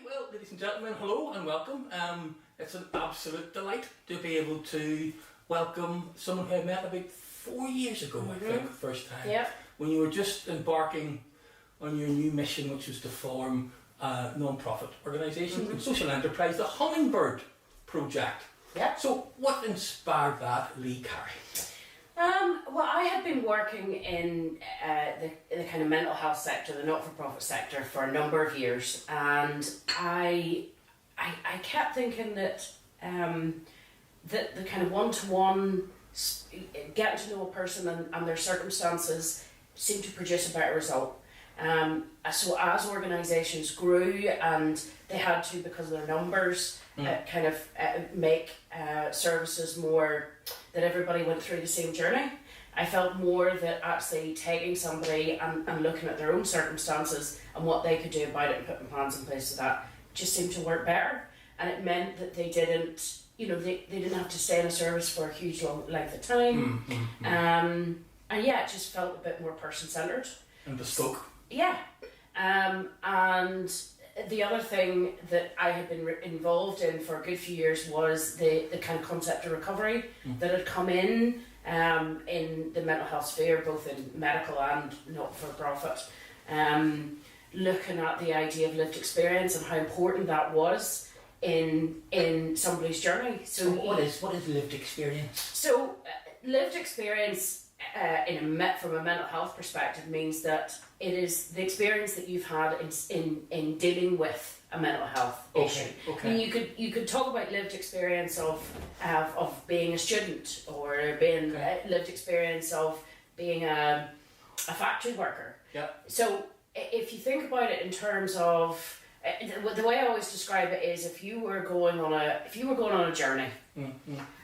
Well, ladies and gentlemen, hello and welcome. It's an absolute delight to be able to welcome someone who I met about 4 years ago, I think, first time. Yep. When you were just embarking on your new mission, which was to form a non-profit organisation, social enterprise, the Hummingbird Project. Yeah. So what inspired that, Leigh Carey? Well, I had been working in the kind of mental health sector, the not-for-profit sector, for a number of years, and I kept thinking that that the kind of one-to-one, getting to know a person and their circumstances seemed to produce a better result. So as organisations grew and they had to, because of their numbers, make services more, that everybody went through the same journey. I felt more that actually taking somebody and looking at their own circumstances and what they could do about it and putting plans in place for that just seemed to work better. And it meant that they didn't, they didn't have to stay in a service for a huge long length of time. And yeah, it just felt a bit more person-centred. And bespoke. Yeah. And the other thing that I had been involved in for a good few years was the kind of concept of recovery that had come in the mental health sphere, both in medical and not-for-profit, looking at the idea of lived experience and how important that was in somebody's journey. So what is lived experience? So lived experience from a mental health perspective means that it is the experience that you've had in dealing with a mental health issue. Okay. I mean, you could talk about lived experience of being a student, or being lived experience of being a factory worker. Yeah. So if you think about it in terms of the way I always describe it is, if you were going on a journey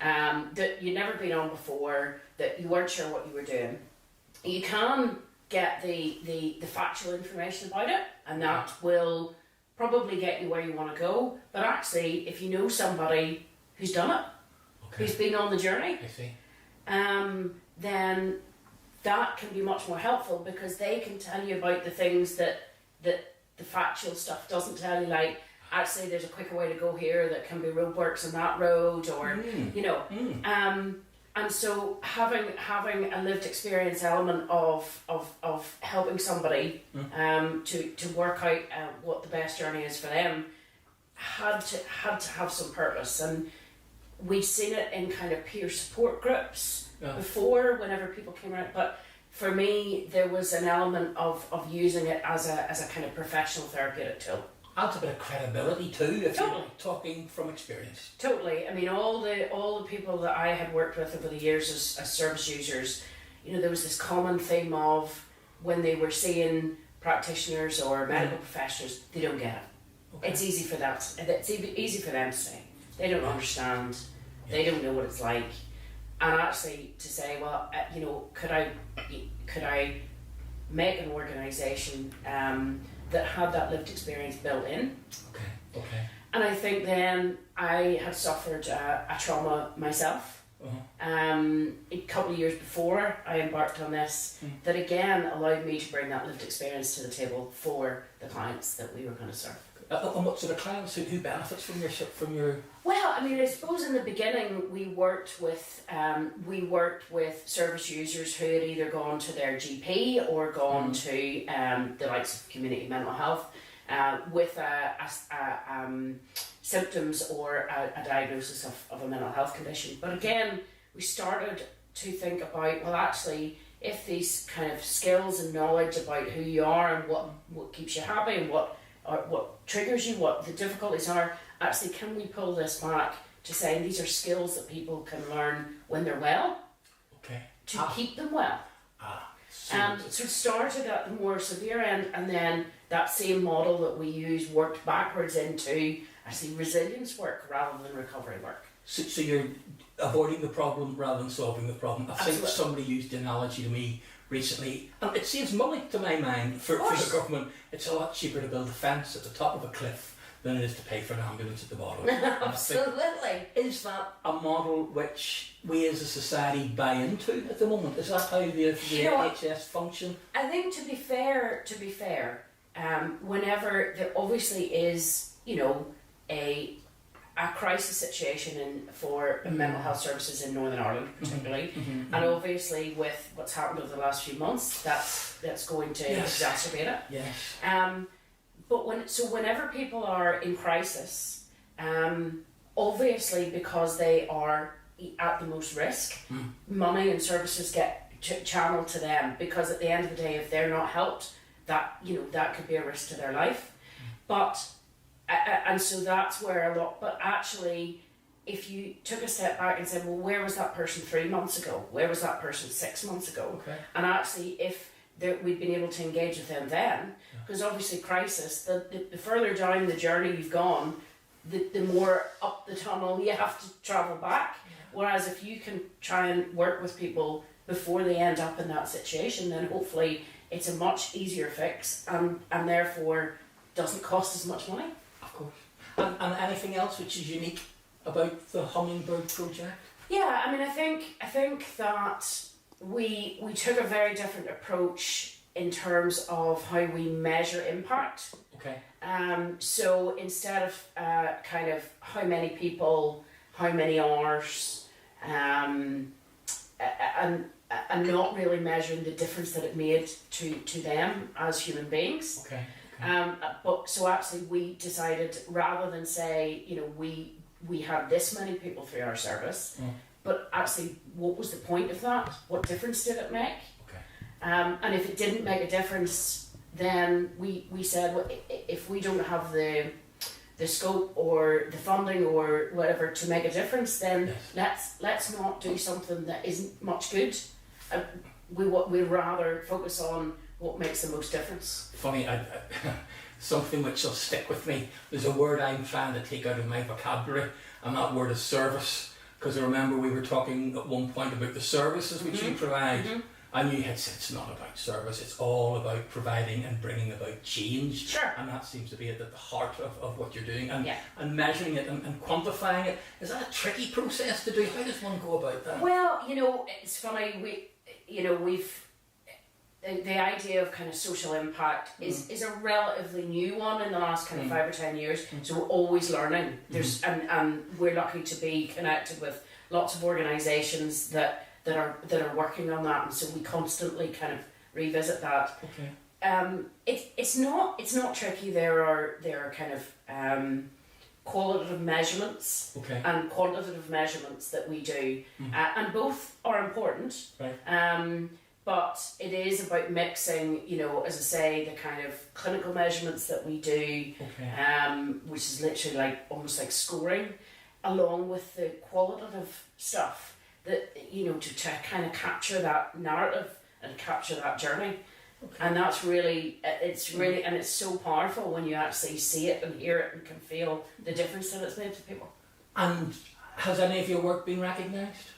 that you'd never been on before, that you weren't sure what you were doing, you can get the factual information about it, and that will probably get you where you want to go. But actually, if you know somebody who's done it, who's been on the journey, I see. Then that can be much more helpful, because they can tell you about the things that the factual stuff doesn't tell you, like, actually there's a quicker way to go here, that can be roadworks on that road, or and so having a lived experience element of helping somebody to work out what the best journey is for them had to have some purpose. And we'd seen it in kind of peer support groups before, whenever people came around, but for me there was an element of using it as a kind of professional therapeutic tool. Adds a bit of credibility too, if you're talking from experience. Totally. I mean, all the people that I had worked with over the years as service users, there was this common theme of, when they were seeing practitioners or medical professionals, they don't get it. Okay. It's easy for that. It's easy for them to say. They don't understand. They don't know what it's like. And actually to say, well, could I make an organisation that had that lived experience built in? Okay. And I think then I had suffered a trauma myself. A couple of years before I embarked on this, that again allowed me to bring that lived experience to the table for the clients that we were going to serve. And what sort of clients, who benefits from your? Well, I mean, I suppose in the beginning we worked with service users who had either gone to their GP or gone to the likes of community mental health with symptoms or a diagnosis of a mental health condition. But again, we started to think about, well, actually, if these kind of skills and knowledge about who you are and what keeps you happy and what triggers you, what the difficulties are, actually, can we pull this back to saying these are skills that people can learn when they're well, to keep them well. So it started at the more severe end, and then that same model that we use worked backwards into actually resilience work rather than recovery work. So you're avoiding the problem rather than solving the problem. I think somebody used the analogy to me recently, and it saves money to my mind for the government. It's a lot cheaper to build a fence at the top of a cliff than it is to pay for an ambulance at the bottom. Absolutely. Is that a model which we as a society buy into at the moment? Is that how the NHS function? I think to be fair, whenever there obviously is, a crisis situation for mental health services in Northern Ireland particularly, and obviously with what's happened over the last few months, that's going to exacerbate it. Yes. But whenever people are in crisis, obviously because they are at the most risk, money and services get channeled to them, because at the end of the day, if they're not helped, that could be a risk to their life. But and so that's where but actually, if you took a step back and said, well, where was that person 3 months ago? Where was that person 6 months ago? Okay. And actually, if we'd been able to engage with them then, because obviously crisis, the further down the journey you've gone, the more up the tunnel you have to travel back. Whereas if you can try and work with people before they end up in that situation, then hopefully it's a much easier fix, and therefore doesn't cost as much money. Of course. And anything else which is unique about the Hummingbird project? Yeah, I mean, I think that we took a very different approach in terms of how we measure impact. Okay. So instead of kind of how many people, how many hours, and not really measuring the difference that it made to them as human beings. Okay. But so actually we decided, rather than say, we had this many people through our service, but actually what was the point of that? What difference did it make? Okay. And if it didn't make a difference, then we said, well, if we don't have the scope or the funding or whatever to make a difference, then let's not do something that isn't much good. We'd rather focus on what makes the most difference. Funny, something which will stick with me. There's a word I'm trying to take out of my vocabulary, and that word is service. Because I remember we were talking at one point about the services which you provide. And you had said it's not about service, it's all about providing and bringing about change. Sure. And that seems to be at the heart of what you're doing. And measuring it and quantifying it. Is that a tricky process to do? How does one go about that? Well, it's funny, the idea of kind of social impact is a relatively new one in the last kind of 5 or 10 years. So we're always learning. There's and we're lucky to be connected with lots of organisations that are working on that, and so we constantly kind of revisit that. Okay. It's not tricky. There are kind of qualitative measurements and quantitative measurements that we do, and both are important. Right. But it is about mixing, as I say, the kind of clinical measurements that we do, which is literally almost like scoring, along with the qualitative stuff that, to kind of capture that narrative and capture that journey. Okay. And that's really, and it's so powerful when you actually see it and hear it and can feel the difference that it's made to people. And has any of your work been recognised?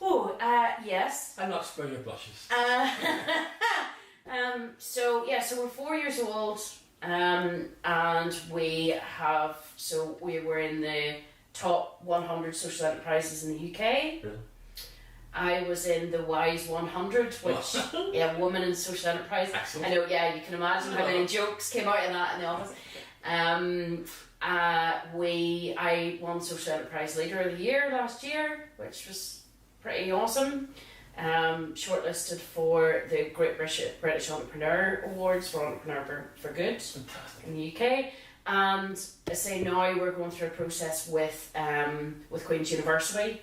Oh, yes. I'm not spare your blushes. So we're 4 years old, and we were in the top 100 social enterprises in the UK. Really? I was in the WISE 100, which, women in social enterprise. Excellent. I know, you can imagine how many jokes came out of that in the office. I won Social Enterprise Leader of the Year last year, which was pretty awesome. Shortlisted for the Great British Entrepreneur Awards for Entrepreneur for Good. Fantastic. In the UK. And I say now we're going through a process with Queen's University,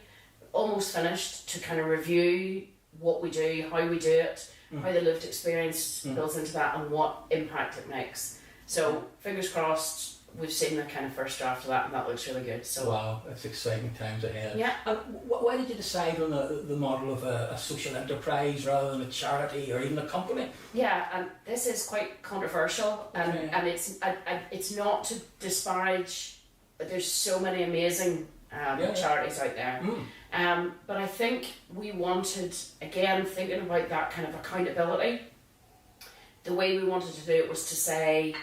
almost finished, to kind of review what we do, how we do it, how the lived experience builds into that, and what impact it makes. So fingers crossed. We've seen the kind of first draft of that, and that looks really good. So wow, that's exciting times ahead. Yeah. And why did you decide on the model of a social enterprise rather than a charity or even a company? Yeah, and this is quite controversial, and it's not to disparage. But there's so many amazing charities out there. But I think we wanted, again, thinking about that kind of accountability. The way we wanted to do it was to say,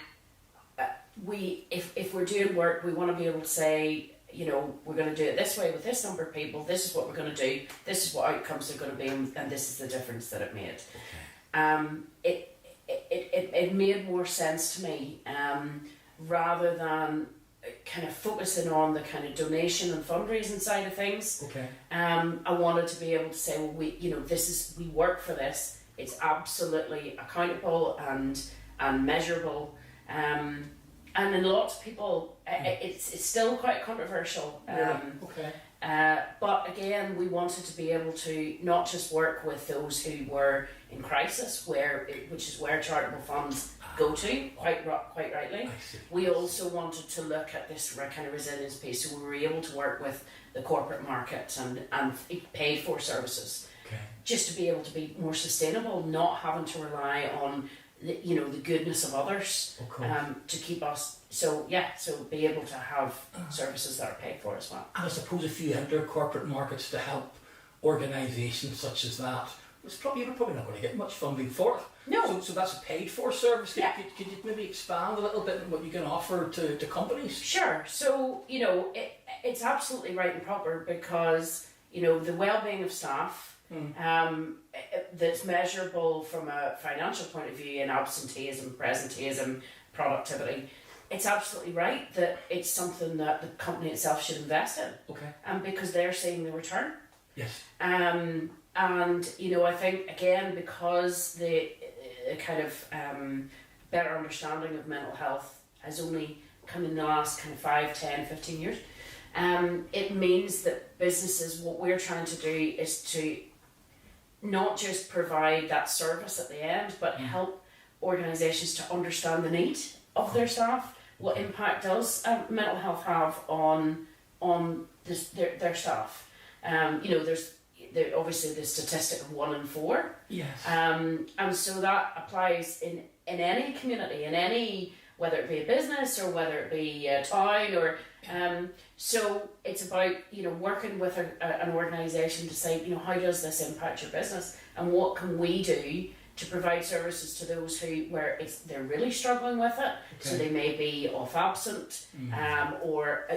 if we're doing work, we want to be able to say, we're going to do it this way with this number of people, this is what we're going to do, this is what outcomes are going to be, and this is the difference that it made. Okay. it made more sense to me, rather than kind of focusing on the kind of donation and fundraising side of things. Okay. I wanted to be able to say, well, we work for this. It's absolutely accountable and measurable. And in lots of people, it's still quite controversial. Okay. But again, we wanted to be able to not just work with those who were in crisis, which is where charitable funds go to, quite rightly. We also wanted to look at this kind of resilience piece, so we were able to work with the corporate market and pay for services, just to be able to be more sustainable, not having to rely on the goodness of others to keep us. So be able to have services that are paid for as well. And I suppose if you enter corporate markets to help organisations such as that, you're probably not going to get much funding for it. No. So that's a paid for service. Yeah. Could you maybe expand a little bit on what you can offer to companies? Sure. So it's absolutely right and proper, because the well-being of staff. That's measurable from a financial point of view in absenteeism, presenteeism, productivity. It's absolutely right that it's something that the company itself should invest in. Okay. Because they're seeing the return. Yes. And I think again, because the kind of better understanding of mental health has only come in the last kind of 5, 10, 15 years, it means that businesses, what we're trying to do is to not just provide that service at the end, but help organisations to understand the need of their staff. What impact does mental health have on their staff? There's obviously the statistic of 1 in 4. Yes. And so that applies in any community, in any, whether it be a business or whether it be a town or so it's about working with an organisation to say how does this impact your business, and what can we do to provide services to those where they're really struggling with it. So they may be off absent, or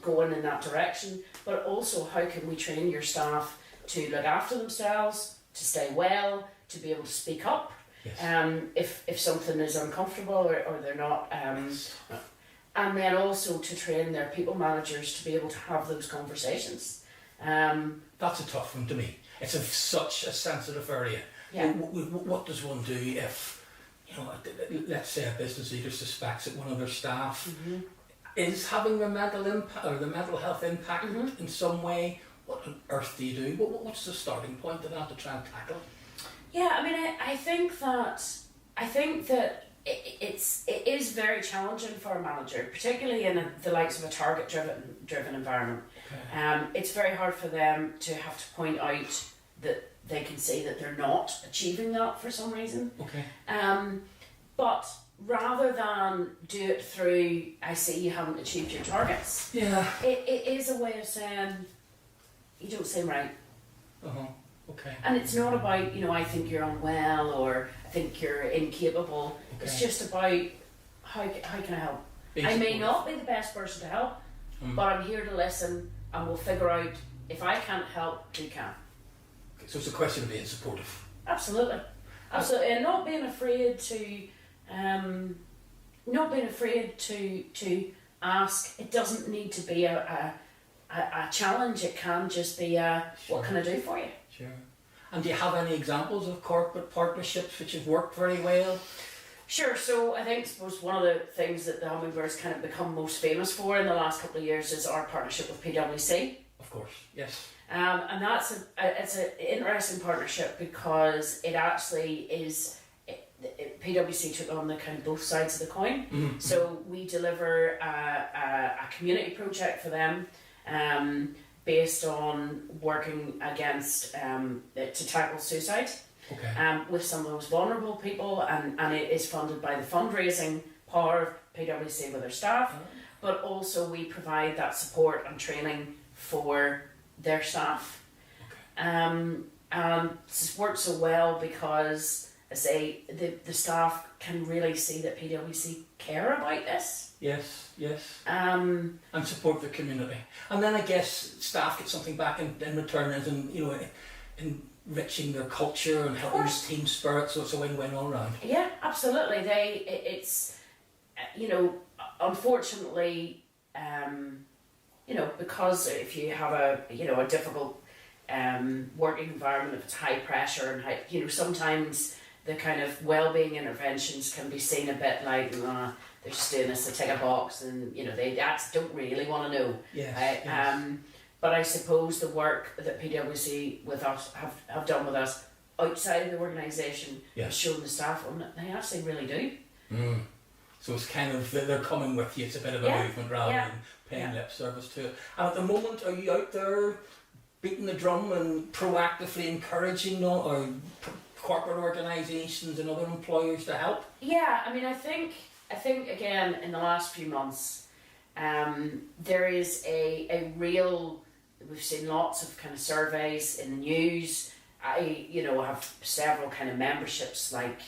going in that direction, but also how can we train your staff to look after themselves, to stay well, to be able to speak up. Yes. If something is uncomfortable or they're not, and then also to train their people managers to be able to have those conversations. That's a tough one to me. It's such a sensitive area. Yeah. What does one do if, let's say a business leader suspects that one of their staff is having the mental impact or the mental health impact in some way? What on earth do you do? What's the starting point of that to try and tackle it? Yeah, I mean, I think that it is very challenging for a manager, particularly in the likes of a target-driven environment. Okay. It's very hard for them to have to point out that they can see that they're not achieving that for some reason. Okay. But rather than do it through, I see you haven't achieved your targets. Yeah. It is a way of saying, you don't seem right. Okay. And it's not about, I think you're unwell or I think you're incapable. Okay. It's just about how can I help? I may not be the best person to help, but I'm here to listen and we'll figure out if I can't help, who can. Okay. So it's a question of being supportive. Absolutely. Absolutely. And not being afraid to ask. It doesn't need to be a challenge. It can just be what can I do for you? Sure. And do you have any examples of corporate partnerships which have worked very well? Sure. So I suppose one of the things that the Hummingbirds kind of become most famous for in the last couple of years is our partnership with PwC. Of course, yes. And it's an interesting partnership because it actually is. PwC took on the kind of both sides of the coin. Mm-hmm. So we deliver a community project for them. Based on working against to tackle suicide with some of the most vulnerable people, and it is funded by the fundraising power of PwC with their staff, but also we provide that support and training for their staff. And it's worked so well because, I say, the staff can really see that PwC care about this. Yes. And support the community. And then I guess staff get something back in return, as in enriching their culture and helping with team spirit, so it's a win-win all round. Yeah, absolutely. It's you know, unfortunately, you know, because if you have a difficult working environment, if it's high pressure and high, you know, sometimes the kind of wellbeing interventions can be seen a bit like they're just doing this to tick a box, and you know they don't really want to know. Yes, but I suppose the work that PwC with us have done with us outside of the organisation has shown the staff they actually really do. Mm. So it's kind of, they're coming with you, it's a bit of a movement rather than paying lip service to it. And at the moment, are you out there beating the drum and proactively encouraging corporate organisations and other employers to help? Yeah, I mean, I think again in the last few months, there is a real. We've seen lots of kind of surveys in the news. I have several kind of memberships like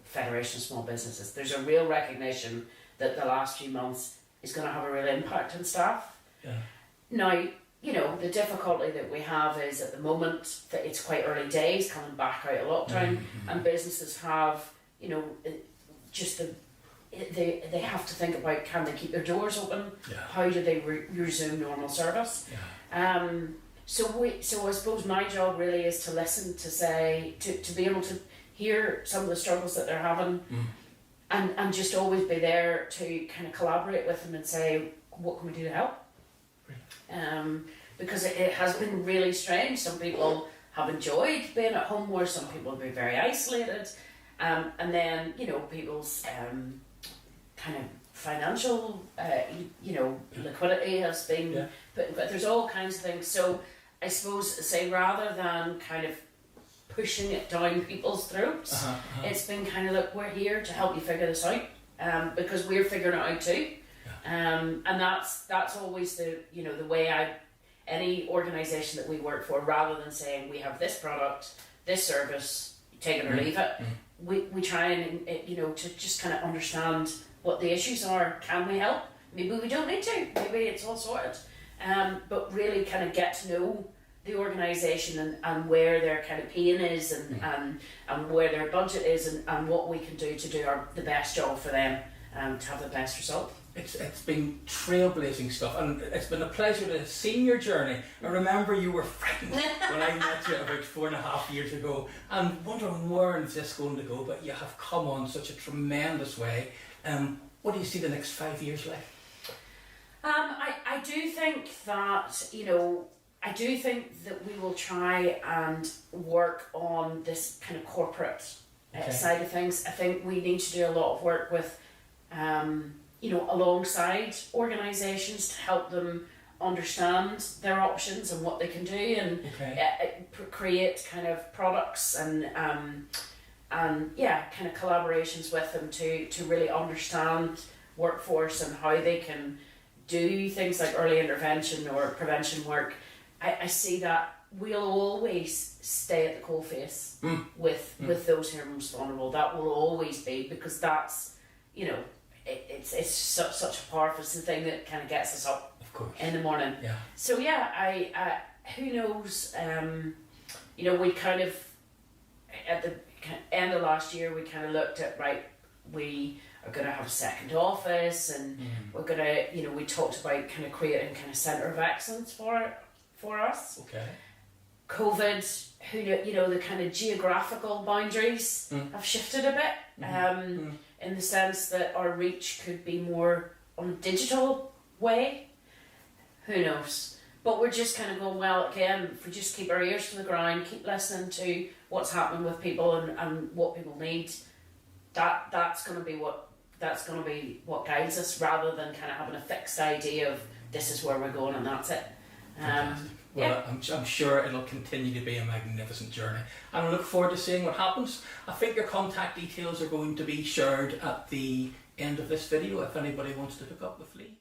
Federation of Small Businesses. There's a real recognition that the last few months is going to have a real impact on staff. Yeah. Now, you know, the difficulty that we have is at the moment that it's quite early days coming back out of lockdown, and businesses have, you know, just they have to think about, can they keep their doors open? Yeah. How do they resume normal service? Yeah. So I suppose my job really is to listen, to say, to be able to hear some of the struggles that they're having, and just always be there to kind of collaborate with them and say, what can we do to help? Because it has been really strange. Some people have enjoyed being at home more, some people have been very isolated, and then, you know, people's kind of financial, liquidity has been, but there's all kinds of things. So I suppose, say, rather than kind of pushing it down people's throats, it's been kind of, look, we're here to help you figure this out, because we're figuring it out too. And that's always the way any organisation that we work for, rather than saying we have this product, this service, take it or leave it, we try and to just kind of understand what the issues are. Can we help? Maybe we don't need to. Maybe it's all sorted. But really kind of get to know the organisation and where their kind of pain is and where their budget is and what we can do to do the best job for them to have the best result. It's been trailblazing stuff, and it's been a pleasure to see your journey. I remember you were frightened when I met you about 4.5 years ago, and wondering where is this going to go, but you have come on such a tremendous way. What do you see the next 5 years like? I do think that, I do think that we will try and work on this kind of corporate side of things. I think we need to do a lot of work with, alongside organisations to help them understand their options and what they can do, and create kind of products and kind of collaborations with them to really understand workforce and how they can do things like early intervention or prevention work. I see that we'll always stay at the coalface with those who are most vulnerable. That will always be, because that's, it's such a powerful thing that kind of gets us up in the morning. Yeah. So I who knows? We kind of at the end of last year we kind of looked at, right, we are going to have a second office, and we're going to, we talked about kind of creating kind of centre of excellence for us. Okay. COVID, the kind of geographical boundaries have shifted a bit, in the sense that our reach could be more on a digital way. Who knows? But we're just kind of going, well, again, if we just keep our ears to the ground, keep listening to what's happening with people and what people need, that's going to be what guides us, rather than kind of having a fixed idea of this is where we're going and that's it. Well, I'm sure it'll continue to be a magnificent journey, and I look forward to seeing what happens. I think your contact details are going to be shared at the end of this video if anybody wants to hook up with Leigh.